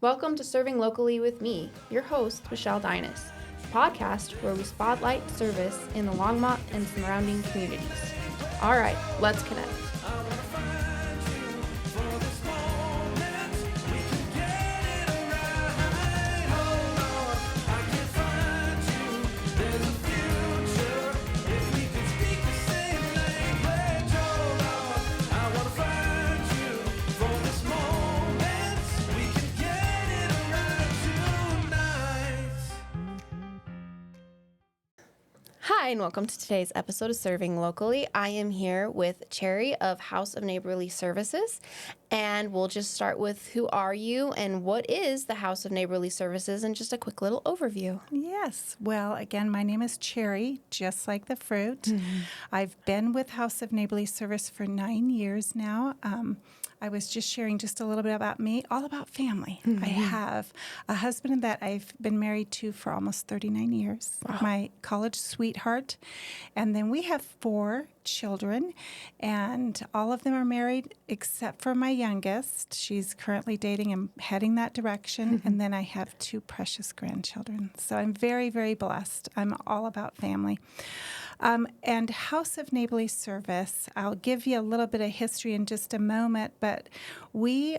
Welcome to Serving Locally with me, your host, Michelle Dinas, a podcast where we spotlight service in the Longmont and surrounding communities. All right, let's connect. Hi, and welcome to today's episode of Serving Locally. I am here with Cherry of House of Neighborly Services, and we'll just start with who are you and what is the House of Neighborly Services, and just a quick little overview. Yes. Well, again, my name is Cherry, just like the fruit. I've been with House of Neighborly Service for 9 years now. I was just sharing just a little bit about me, all about family. I have a husband that I've been married to for almost 39 years, my college sweetheart. And then we have 4 children, and all of them are married except for my youngest. She's currently dating and heading that direction. And then I have 2 precious grandchildren. So I'm very, very blessed. I'm all about family. And House of Neighborly Service, I'll give you a little bit of history in just a moment, but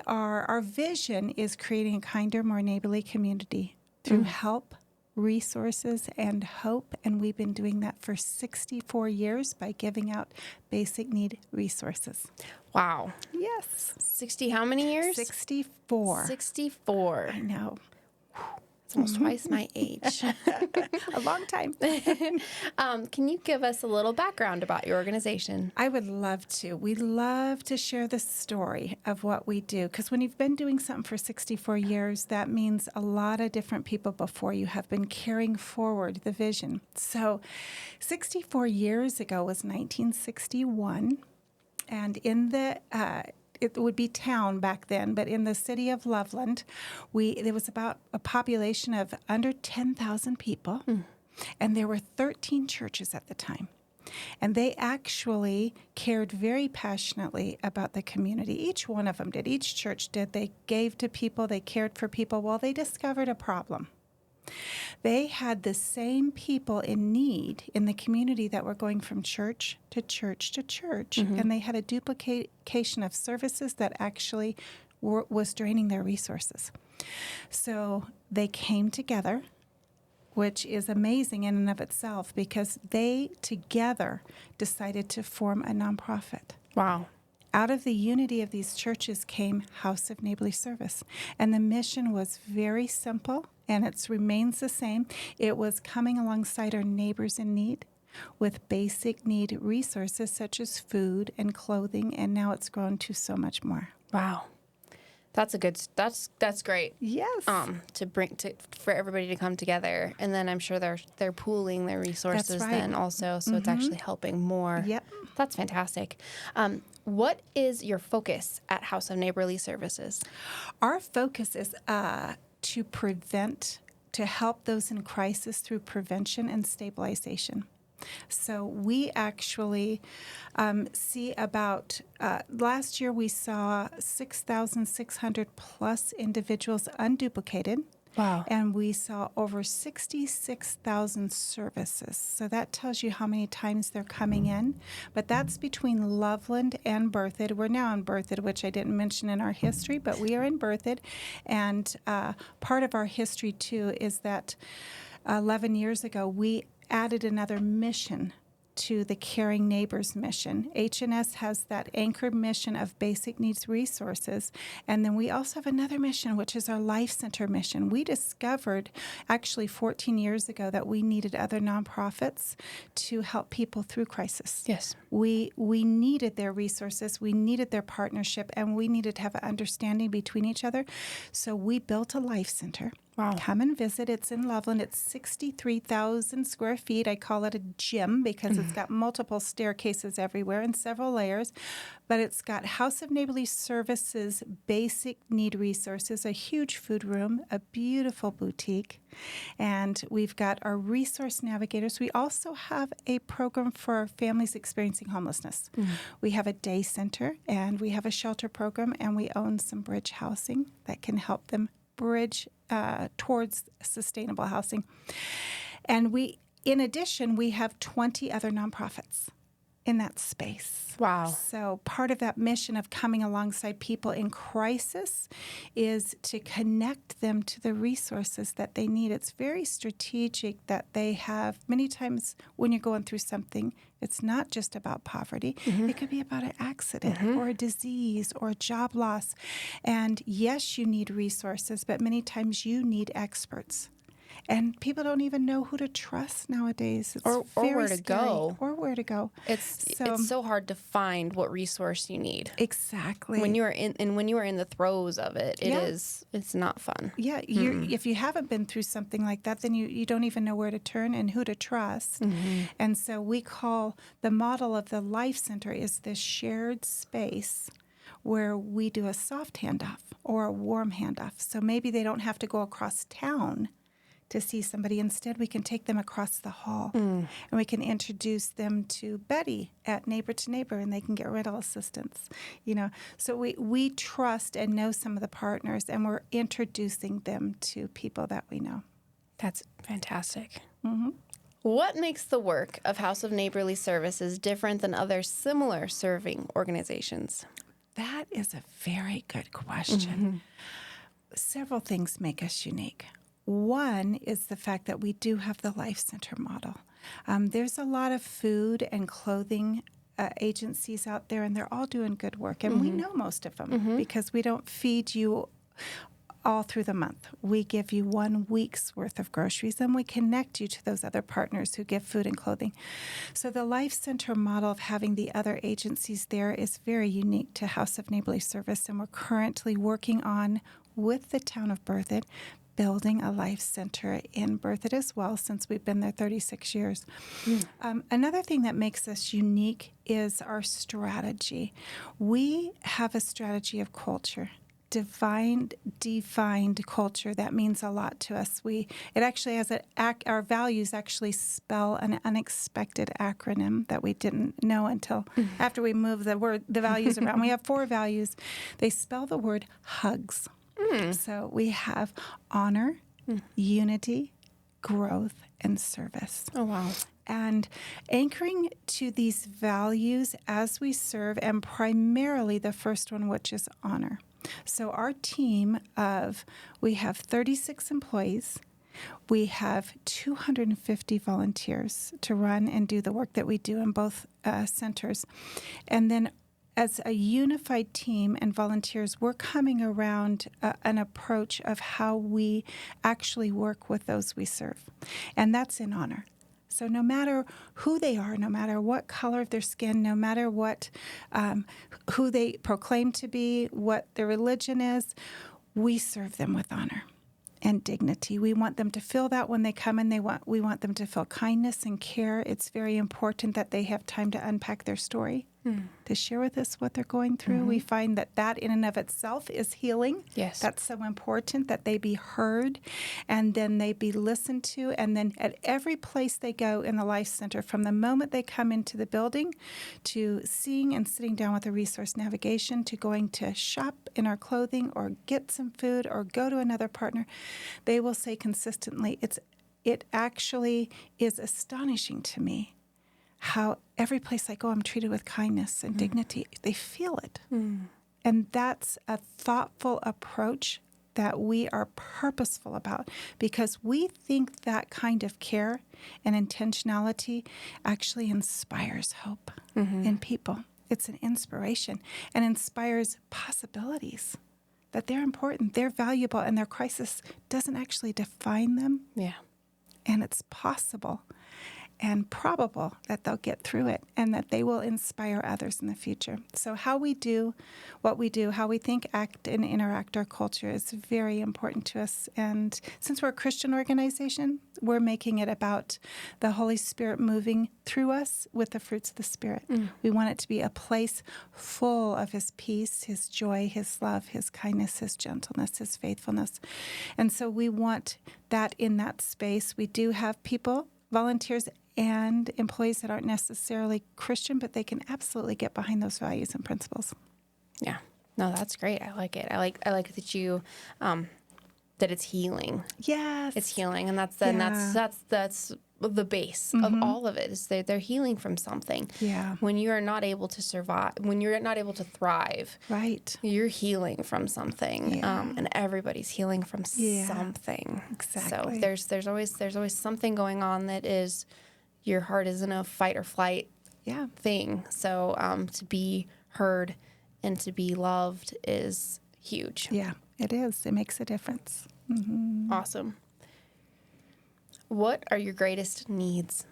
our vision is creating a kinder, more neighborly community through help, resources, and hope. And we've been doing that for 64 years by giving out basic need resources. Wow. Yes. 60 how many years? 64. 64. I know. It's almost twice my age. A long time. Can you give us a little background about your organization? I would love to. We love to share the story of what we do, because when you've been doing something for 64 years, that means a lot of different people before you have been carrying forward the vision. So 64 years ago was 1961, and in the it would be town back then, but in the city of Loveland, there was about a population of under 10,000 people, and there were 13 churches at the time. And they actually cared very passionately about the community. Each one of them did. Each church did. They gave to people. They cared for people. Well, they discovered a problem. They had the same people in need in the community that were going from church to church to church, and they had a duplication of services that actually was draining their resources. So they came together, which is amazing in and of itself, because they together decided to form a nonprofit. Wow. Out of the unity of these churches came House of Neighborly Service. And the mission was very simple, and it remains the same. It was coming alongside our neighbors in need with basic need resources such as food and clothing, and now it's grown to so much more. Wow. That's great. Yes. For everybody to come together, and then I'm sure they're pooling their resources. That's right. Then also, so it's actually helping more. Yep. That's fantastic. What is your focus at House of Neighborly Services? Our focus is to help those in crisis through prevention and stabilization. So we actually see about, last year we saw 6,600 plus individuals unduplicated. Wow. And we saw over 66,000 services. So that tells you how many times they're coming in. But that's between Loveland and Berthoud. We're now in Berthoud, which I didn't mention in our history, but we are in Berthoud. And part of our history, too, is that 11 years ago, we added another mission to the Caring Neighbors mission. H&S has that anchored mission of basic needs resources. And then we also have another mission, which is our Life Center mission. We discovered actually 14 years ago that we needed other nonprofits to help people through crisis. Yes. We needed their resources, we needed their partnership, and we needed to have an understanding between each other. So we built a Life Center. Wow. Come and visit. It's in Loveland. It's 63,000 square feet. I call it a gym because it's got multiple staircases everywhere and several layers. But it's got House of Neighborly Services basic need resources, a huge food room, a beautiful boutique, and we've got our resource navigators. We also have a program for families experiencing homelessness. We have a day center, and we have a shelter program, and we own some bridge housing that can help them bridge towards sustainable housing. And in addition, we have 20 other nonprofits in that space. Wow. So part of that mission of coming alongside people in crisis is to connect them to the resources that they need. It's very strategic that they have. Many times when you're going through something, it's not just about poverty. It could be about an accident or a disease or job loss. And yes, you need resources, but many times you need experts. And people don't even know who to trust nowadays. It's Or very where to scary. go. Or where to go. It's so hard to find what resource you need. Exactly. When you are in the throes of it, Yeah. it's not fun. Yeah, if you haven't been through something like that, then you don't even know where to turn and who to trust. And so we call the model of the Life Center is this shared space where we do a soft handoff or a warm handoff. So maybe they don't have to go across town to see somebody. Instead, we can take them across the hall and we can introduce them to Betty at Neighbor to Neighbor, and they can get rental assistance. So we trust and know some of the partners, and we're introducing them to people that we know. That's fantastic. What makes the work of House of Neighborly Services different than other similar serving organizations? That is a very good question. Several things make us unique. One is the fact that we do have the Life Center model. There's a lot of food and clothing agencies out there, and they're all doing good work. And we know most of them because we don't feed you all through the month. We give you 1 week's worth of groceries, and we connect you to those other partners who give food and clothing. So the Life Center model of having the other agencies there is very unique to House of Neighborly Service, and we're currently working on, with the town of Berthoud, building a Life Center in Berthoud as well, since we've been there 36 years. Another thing that makes us unique is our strategy. We have a strategy of culture. Defined culture that means a lot to us. It actually has our values actually spell an unexpected acronym that we didn't know until after we moved the values around. We have 4 values. They spell the word hugs. So we have honor, unity, growth, and service. Oh, wow. And anchoring to these values as we serve, and primarily the first one, which is honor. So our team we have 36 employees. We have 250 volunteers to run and do the work that we do in both centers. And then as a unified team and volunteers, we're coming around an approach of how we actually work with those we serve. And that's in honor. So no matter who they are, no matter what color of their skin, no matter what who they proclaim to be, what their religion is, we serve them with honor and dignity. We want them to feel that when they come in. We want them to feel kindness and care. It's very important that they have time to unpack their story, to share with us what they're going through. We find that in and of itself is healing. Yes. That's so important, that they be heard and then they be listened to. And then at every place they go in the Life Center, from the moment they come into the building to seeing and sitting down with a resource navigation, to going to shop in our clothing or get some food or go to another partner, they will say consistently, it actually is astonishing to me how every place I go, I'm treated with kindness and dignity. They feel it. And that's a thoughtful approach that we are purposeful about, because we think that kind of care and intentionality actually inspires hope in people. It's an inspiration and inspires possibilities, that they're important, they're valuable, and their crisis doesn't actually define them. Yeah. And it's possible and probable that they'll get through it and that they will inspire others in the future. So how we do what we do, how we think, act, and interact our culture is very important to us. And since we're a Christian organization, we're making it about the Holy Spirit moving through us with the fruits of the Spirit. We want it to be a place full of His peace, His joy, His love, His kindness, His gentleness, His faithfulness. And so we want that in that space. We do have people, volunteers, and employees that aren't necessarily Christian, but they can absolutely get behind those values and principles. Yeah. No, that's great. I like it. I like that you that it's healing. Yes. It's healing, and that's Yeah. that's the base of all of it. Is they're healing from something. Yeah. When you are not able to survive, when you're not able to thrive, Right. you're healing from something. Yeah. And everybody's healing from Yeah. something. So Exactly. there's always something going on that is your heart is in a fight or flight Yeah. thing. So to be heard and to be loved is huge. Yeah, it is. It makes a difference. Awesome. What are your greatest needs?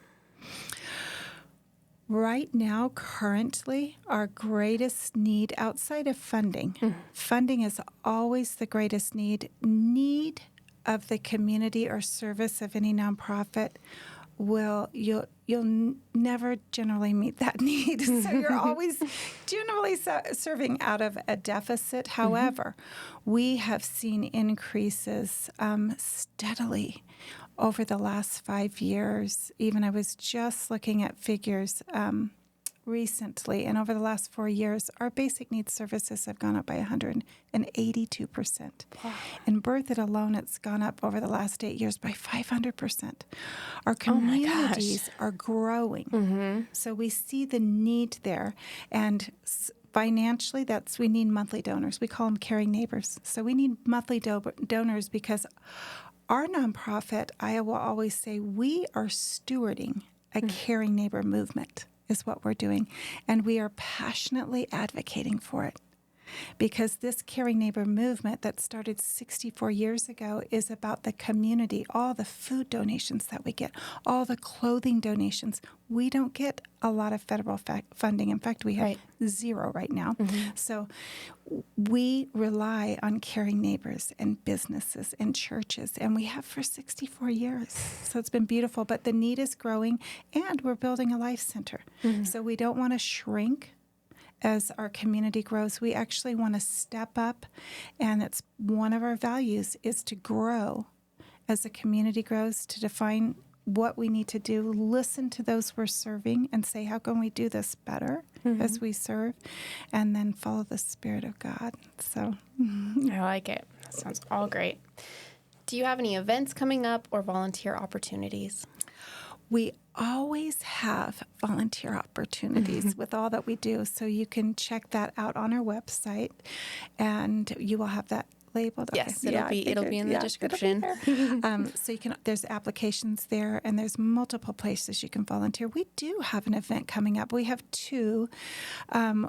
Right now, currently, our greatest need outside of funding, funding is always the greatest need of the community or service of any nonprofit. You'll never generally meet that need. So you're always generally serving out of a deficit. However, we have seen increases steadily over the last 5 years. Even I was just looking at figures recently, and over the last 4 years, our basic needs services have gone up by 182%. Wow. In birth it alone, it's gone up over the last 8 years by 500%. Our Oh my gosh. communities are growing. So we see the need there. And financially, we need monthly donors. We call them caring neighbors. So we need monthly donors because our nonprofit, I will always say, we are stewarding a caring neighbor movement is what we're doing. And we are passionately advocating for it. Because this caring neighbor movement that started 64 years ago is about the community, all the food donations that we get, all the clothing donations. We don't get a lot of federal funding. In fact, we have zero right now. So we rely on caring neighbors and businesses and churches, and we have for 64 years. So it's been beautiful, but the need is growing, and we're building a life center. So we don't want to shrink as our community grows. We actually want to step up, and it's one of our values is to grow as the community grows, to define what we need to do, listen to those we're serving and say, how can we do this better as we serve, and then follow the Spirit of God. So I like it. That sounds all great. Do you have any events coming up or volunteer opportunities? we always have volunteer opportunities with all that we do. So you can check that out on our website, and you will have that labeled. Yes, Okay. it'll be in the description. So you can. There's applications there, and there's multiple places you can volunteer. We do have an event coming up. We have two.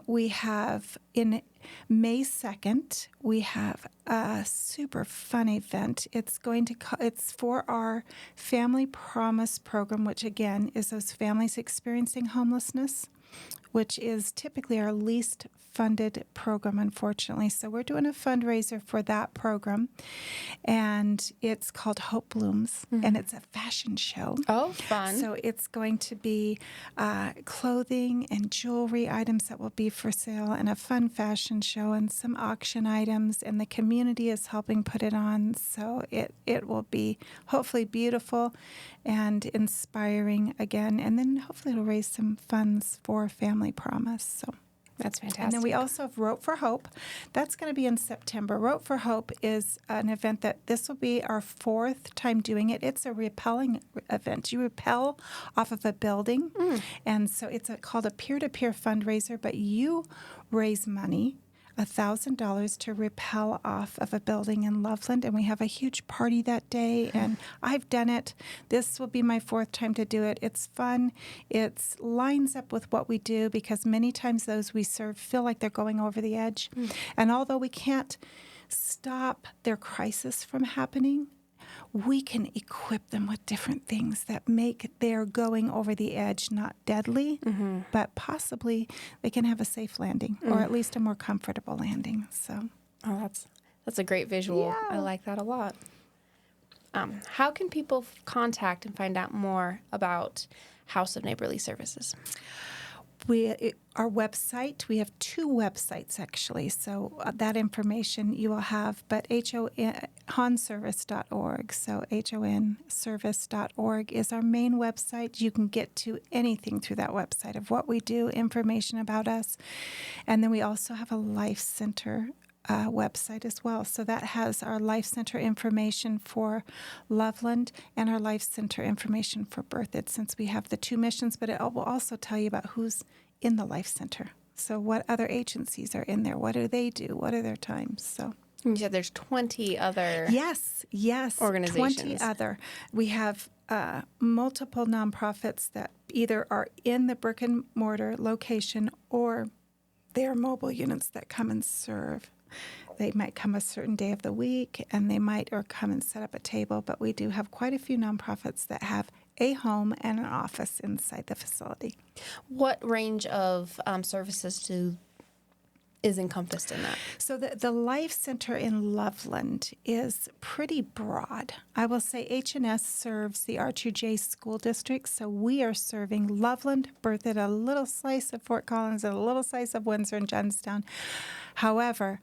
We have in May 2nd. We have a super fun event. It's for our Family Promise program, which again is those families experiencing homelessness, which is typically our least funded program, unfortunately. So we're doing a fundraiser for that program, and it's called Hope Blooms, and it's a fashion show. Oh, fun. So it's going to be clothing and jewelry items that will be for sale, and a fun fashion show, and some auction items, and the community is helping put it on. So it will be hopefully beautiful and inspiring again, and then hopefully it'll raise some funds for Family Promise. So that's fantastic. and then we also have Rope for Hope. That's going to be in September. Rope for Hope is an event that this will be our fourth time doing it. It's a rappelling event. You rappel off of a building, and so it's called a peer-to-peer fundraiser, but you raise money, $1,000 to rappel off of a building in Loveland, and we have a huge party that day, and I've done it. This will be my fourth time to do it. It's fun. It lines up with what we do, because many times those we serve feel like they're going over the edge. And although we can't stop their crisis from happening, we can equip them with different things that make their going over the edge not deadly, but possibly they can have a safe landing, or at least a more comfortable landing. So, that's a great visual. Yeah. I like that a lot. How can people contact and find out more about House of Neighborly Services? Our website, we have two websites actually, so that information you will have, but honservice.org, so honservice.org is our main website. You can get to anything through that website of what we do, information about us, and then we also have a life center website as well. So that has our Life Center information for Loveland and our Life Center information for Berthoud, since we have the two missions, but it will also tell you about who's in the Life Center. So what other agencies are in there? What do they do? What are their times? So You said there's 20 other yes, organizations. 20 other. We have multiple nonprofits that either are in the brick and mortar location or they are mobile units that come and serve. They might come a certain day of the week, and they might or come and set up a table, but we do have quite a few nonprofits that have a home and an office inside the facility. What range of services is encompassed in that? So the Life Center in Loveland is pretty broad. I will say H&S serves the R2J school district, so we are serving Loveland, Berthoud, a little slice of Fort Collins, and a little slice of Windsor and Johnstown. However,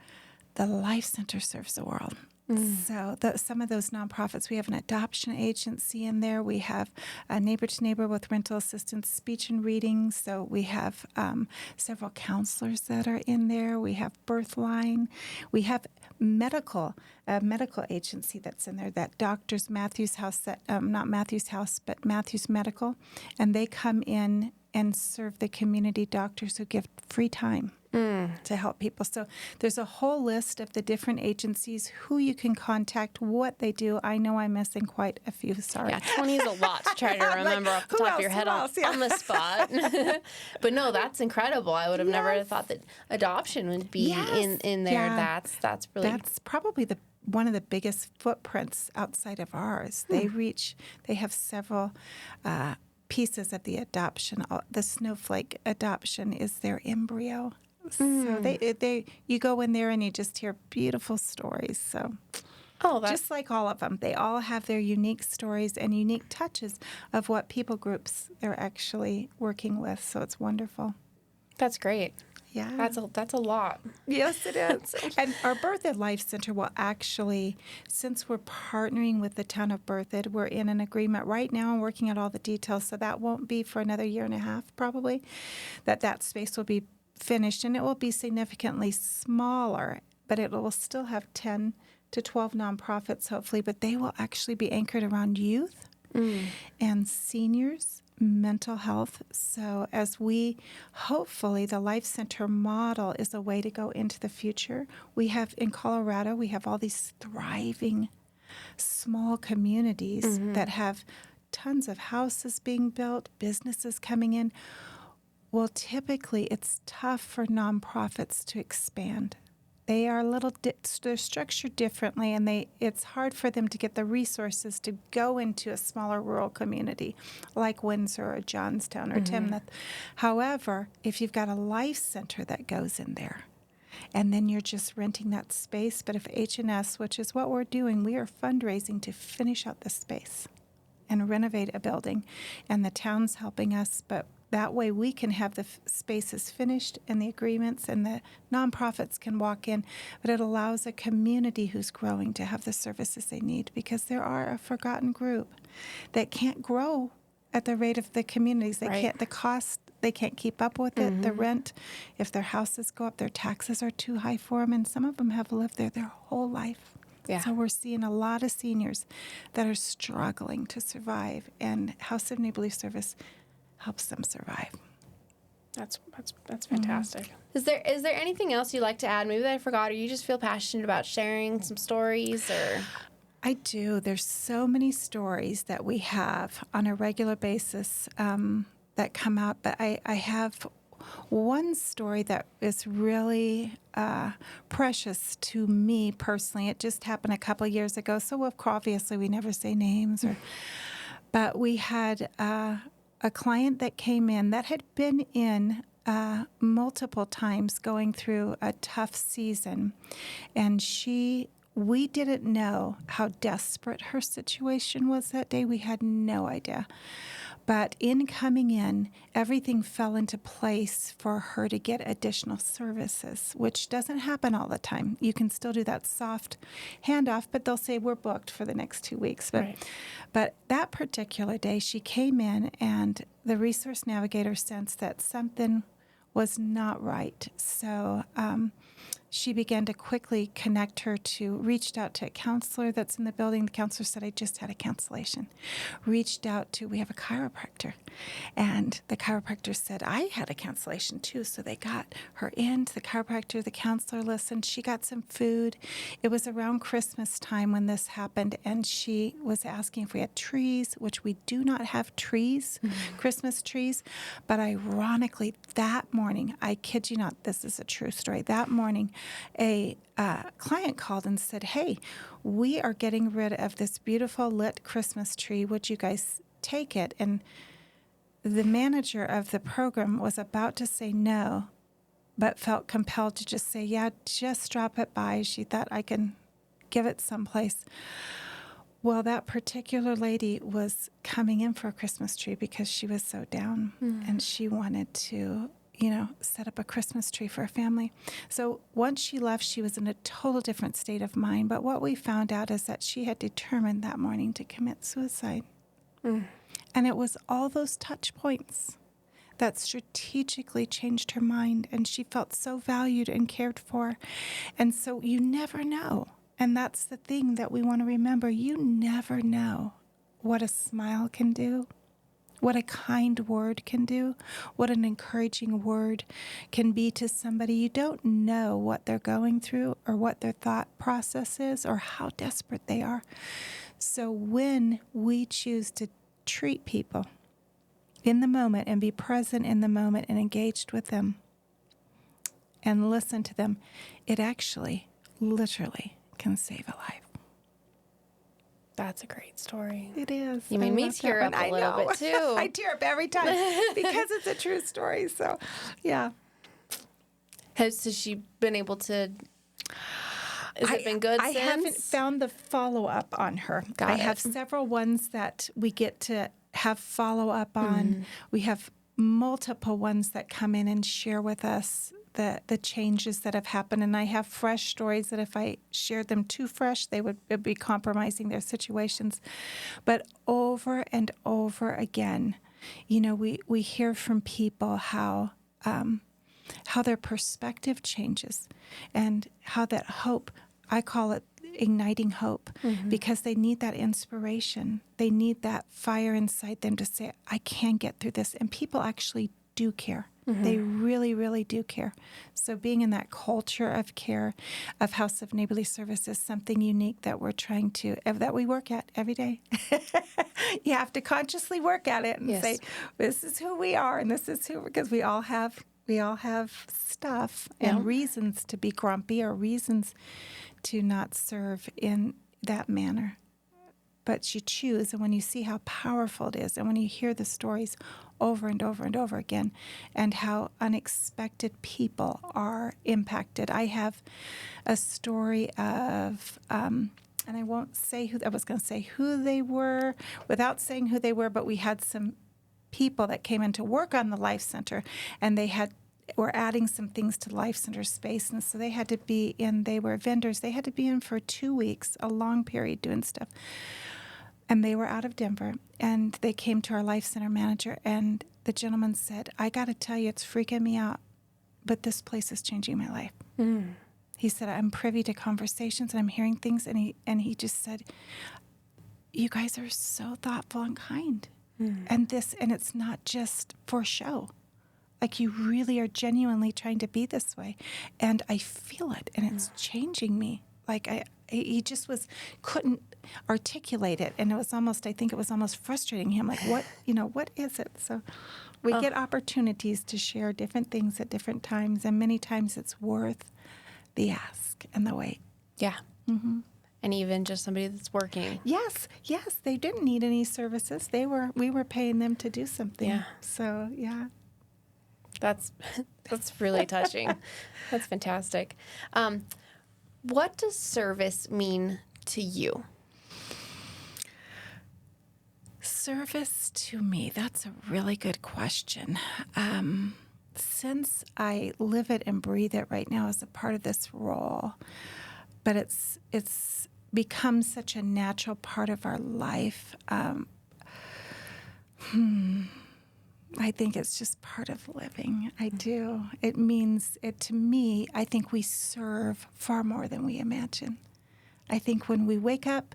the Life Center serves the world. So some of those nonprofits, we have an adoption agency in there. We have a neighbor to neighbor with rental assistance, speech and reading. So we have several counselors that are in there. We have Birthline. We have a medical agency that's in there. That Doctors Matthews House, not Matthews House, but Matthews Medical, and they come in and serve the community doctors who give free time to help people. So there's a whole list of the different agencies, who you can contact, what they do. I know I'm missing quite a few. Sorry. Yeah, 20 is a lot to try to remember off the top of your head on the spot. But no, that's incredible. I would have never thought that adoption would be in there. Yeah. That's really... That's probably one of the biggest footprints outside of ours. They have several pieces of the adoption. The snowflake adoption is their embryo. So you go in there and you just hear beautiful stories. So just like all of them, they all have their unique stories and unique touches of what people groups they're actually working with. So it's wonderful. That's great. Yeah. That's a lot. Yes, it is. And our Berthoud Life Center will actually, since we're partnering with the town of Berthoud, we're in an agreement right now and working out all the details. So that won't be for another year and a half, probably, that space will be finished. And it will be significantly smaller, but it will still have 10 to 12 nonprofits, hopefully. But they will actually be anchored around youth and seniors, mental health. So as hopefully the Life Center model is a way to go into the future. We have in Colorado, we have all these thriving small communities that have tons of houses being built, businesses coming in. Well, typically it's tough for nonprofits to expand. They are they're structured differently, and it's hard for them to get the resources to go into a smaller rural community like Windsor or Johnstown or Timnath. However, if you've got a Life Center that goes in there, and then you're just renting that space, but if H&S, which is what we're doing, we are fundraising to finish out the space and renovate a building, and the town's helping us, but that way we can have the spaces finished and the agreements, and the nonprofits can walk in. But it allows a community who's growing to have the services they need, because there are a forgotten group that can't grow at the rate of the communities. They can't, the cost, they can't keep up with it. The rent, if their houses go up, their taxes are too high for them. And some of them have lived there their whole life. Yeah. So we're seeing a lot of seniors that are struggling to survive, and House of Neighborly Service helps them survive. That's fantastic. Is there anything else you'd like to add? Maybe that I forgot, or you just feel passionate about sharing some stories, or? I do. There's so many stories that we have on a regular basis that come out, but I have one story that is really precious to me personally. It just happened a couple of years ago, so obviously we never say names, but we had a client that came in that had been in multiple times going through a tough season, and we didn't know how desperate her situation was that day. We had no idea. But in coming in, everything fell into place for her to get additional services, which doesn't happen all the time. You can still do that soft handoff, but they'll say, we're booked for the next 2 weeks. But that particular day, she came in, and the resource navigator sensed that something was not right. So she began to quickly connect her to, reached out to a counselor that's in the building. The counselor said, I just had a cancellation. Reached out to, we have a chiropractor. And the chiropractor said, I had a cancellation too. So they got her into the chiropractor, the counselor listened. She got some food. It was around Christmas time when this happened. And she was asking if we had trees, which we do not have trees, Christmas trees. But ironically, that morning, I kid you not, this is a true story. That morning, a client called and said, hey, we are getting rid of this beautiful lit Christmas tree. Would you guys take it? And the manager of the program was about to say no, but felt compelled to just say, yeah, just drop it by. She thought I can give it someplace. Well, that particular lady was coming in for a Christmas tree because she was so down and she wanted to, set up a Christmas tree for her family. So once she left, she was in a total different state of mind. But what we found out is that she had determined that morning to commit suicide. And it was all those touch points that strategically changed her mind. And she felt so valued and cared for. And so you never know. And that's the thing that we want to remember. You never know what a smile can do, what a kind word can do, what an encouraging word can be to somebody. You don't know what they're going through or what their thought process is or how desperate they are. So when we choose to treat people in the moment and be present in the moment and engaged with them and listen to them, it actually, literally can save a life. That's a great story. It is. You made me tear up a little bit too. I tear up every time because it's a true story. So, yeah. Has she been able to? Has it been good I since? haven't found the follow-up on her. I have several ones that we get to have follow-up on. We have multiple ones that come in and share with us the changes that have happened. And I have fresh stories that if I shared them too fresh, they would be compromising their situations. But over and over again, we hear from people how their perspective changes and how that hope, I call it igniting hope, because they need that inspiration. They need that fire inside them to say, I can get through this. And people actually do care. They really, really do care. So being in that culture of care of House of Neighborly Service is something unique that we're trying to, that we work at every day. You have to consciously work at it and say, this is who we are and this is who, because we all have stuff and reasons to be grumpy or reasons to not serve in that manner. But you choose, and when you see how powerful it is, and when you hear the stories over and over and over again, and how unexpected people are impacted. I have a story of, and I won't say who, I was going to say who they were without saying who they were, but we had some people that came in to work on the Life Center, and were adding some things to the Life Center space, and so they had to be in, they were vendors, they had to be in for 2 weeks, a long period doing stuff. And they were out of Denver, and they came to our Life Center manager, and the gentleman said, I got to tell you, it's freaking me out, but this place is changing my life. He said, I'm privy to conversations, and I'm hearing things, and he just said, you guys are so thoughtful and kind. And it's not just for show. Like, you really are genuinely trying to be this way. And I feel it, and it's changing me. Like, he just couldn't articulate it. And I think it was almost frustrating him. Like, what is it? So we get opportunities to share different things at different times. And many times it's worth the ask and the wait. Yeah. And even just somebody that's working. Yes. They didn't need any services. We were paying them to do something. Yeah. So, yeah. That's really touching. That's fantastic. What does service mean to you? Service to me, that's a really good question. Since I live it and breathe it right now as a part of this role, but it's become such a natural part of our life. I think it's just part of living. I do. It means it to me. I think we serve far more than we imagine. I think when we wake up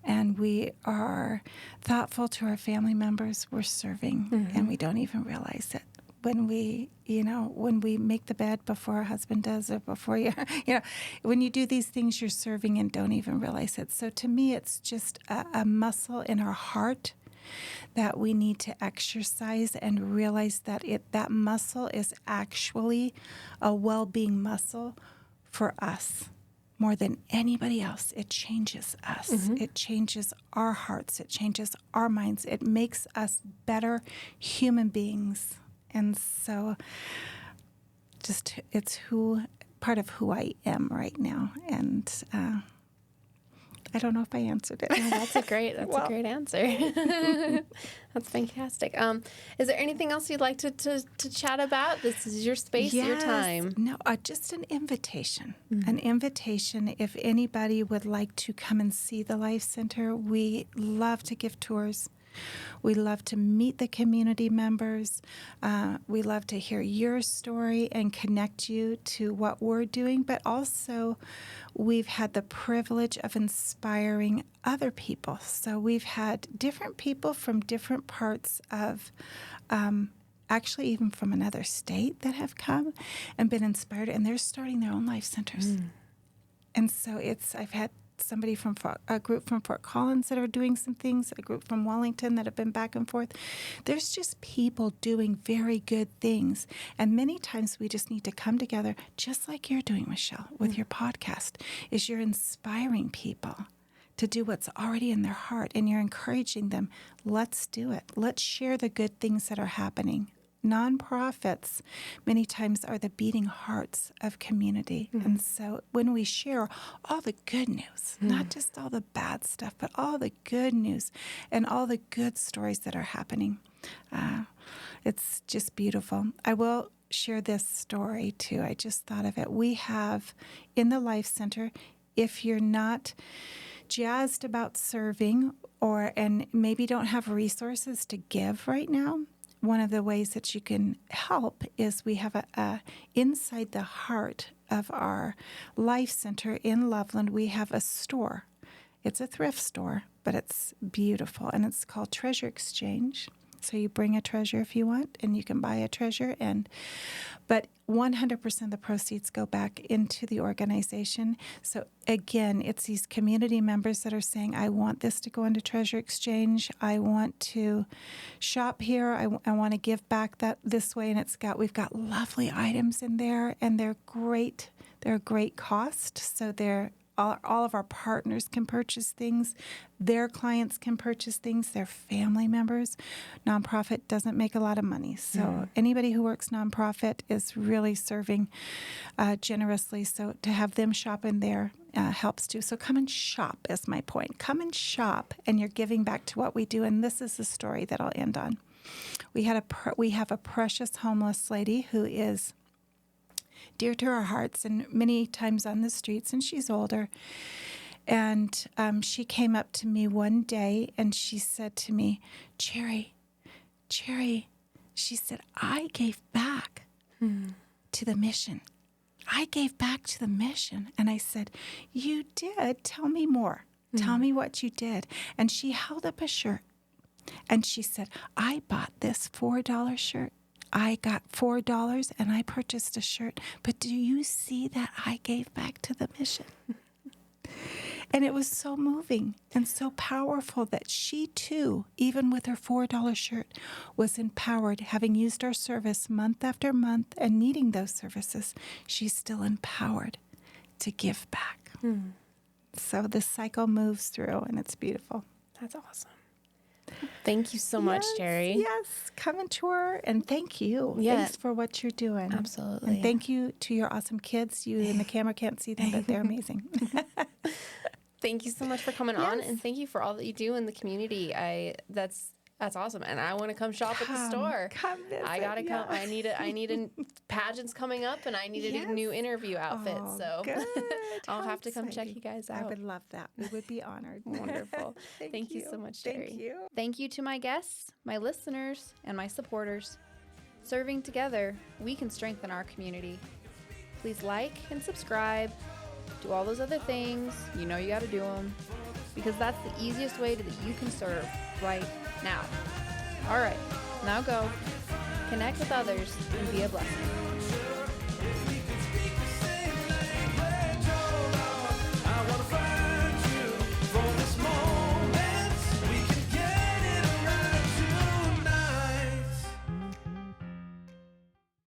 and we are thoughtful to our family members, we're serving and we don't even realize it. When we make the bed before our husband does or before when you do these things, you're serving and don't even realize it. So to me, it's just a muscle in our heart that we need to exercise and realize that that muscle is actually a well-being muscle for us. More than anybody else, it changes us. It changes our hearts. It changes our minds. It makes us better human beings. And so it's part of who I am right now. And I don't know if I answered it. Oh, that's a great answer. That's fantastic. Is there anything else you'd like to chat about? This is your space, your time. No, just an invitation. An invitation. If anybody would like to come and see the Life Center, we love to give tours. We love to meet the community members. We love to hear your story and connect you to what we're doing. But also, we've had the privilege of inspiring other people. So we've had different people from different parts of, actually even from another state that have come and been inspired. And they're starting their own life centers. And so I've had somebody from a group from Fort Collins that are doing some things, a group from Wellington that have been back and forth. There's just people doing very good things. And many times we just need to come together, just like you're doing, Michelle, with your podcast, is you're inspiring people to do what's already in their heart, and you're encouraging them. Let's do it. Let's share the good things that are happening. Nonprofits many times are the beating hearts of community. And so when we share all the good news, not just all the bad stuff, but all the good news and all the good stories that are happening, it's just beautiful. I will share this story too. I just thought of it. We have in the Life Center, if you're not jazzed about serving and maybe don't have resources to give right now, one of the ways that you can help is we have inside the heart of our Life Center in Loveland, we have a store. It's a thrift store, but it's beautiful, and it's called Treasure Exchange. So you bring a treasure if you want, and you can buy a treasure. But 100% of the proceeds go back into the organization. So again, it's these community members that are saying, I want this to go into Treasure Exchange. I want to shop here. I want to give back this way. And we've got lovely items in there, and they're great. They're a great cost. So all of our partners can purchase things. Their clients can purchase things. Their family members. Nonprofit doesn't make a lot of money. So anybody who works nonprofit is really serving generously. So to have them shop in there helps too. So come and shop is my point. Come and shop, and you're giving back to what we do. And this is the story that I'll end on. We have a precious homeless lady who is dear to our hearts and many times on the streets, and she's older. And she came up to me one day and she said to me, Cherry, she said, I gave back to the mission. I gave back to the mission. And I said, you did? Tell me more. Tell me what you did. And she held up a shirt and she said, I bought this $4 shirt. I got $4 and I purchased a shirt. But do you see that I gave back to the mission? And it was so moving and so powerful that she too, even with her $4 shirt, was empowered. Having used our service month after month and needing those services, she's still empowered to give back. So the cycle moves through, and it's beautiful. That's awesome. Thank you so much, Cherry. Yes, come and tour, and thank you. Thanks for what you're doing. Absolutely. And thank you to your awesome kids. You in the camera can't see them, but they're amazing. Thank you so much for coming on, and thank you for all that you do in the community. That's awesome. And I want to come shop at the store. Come visit. I gotta yeah. come. I need a pageant's coming up, and I need a Yes. new interview outfit. Oh, so good. I'll How have to come check exciting. you guys I out. would love that. We would be honored. Wonderful. Thank you so much, Terry. Thank you. Thank you to my guests, my listeners, and my supporters. Serving together, we can strengthen our community. Please like and subscribe. Do all those other things. You know you got to do them, because that's the easiest way that you can serve right now. All right, now go. Connect with others and be a blessing.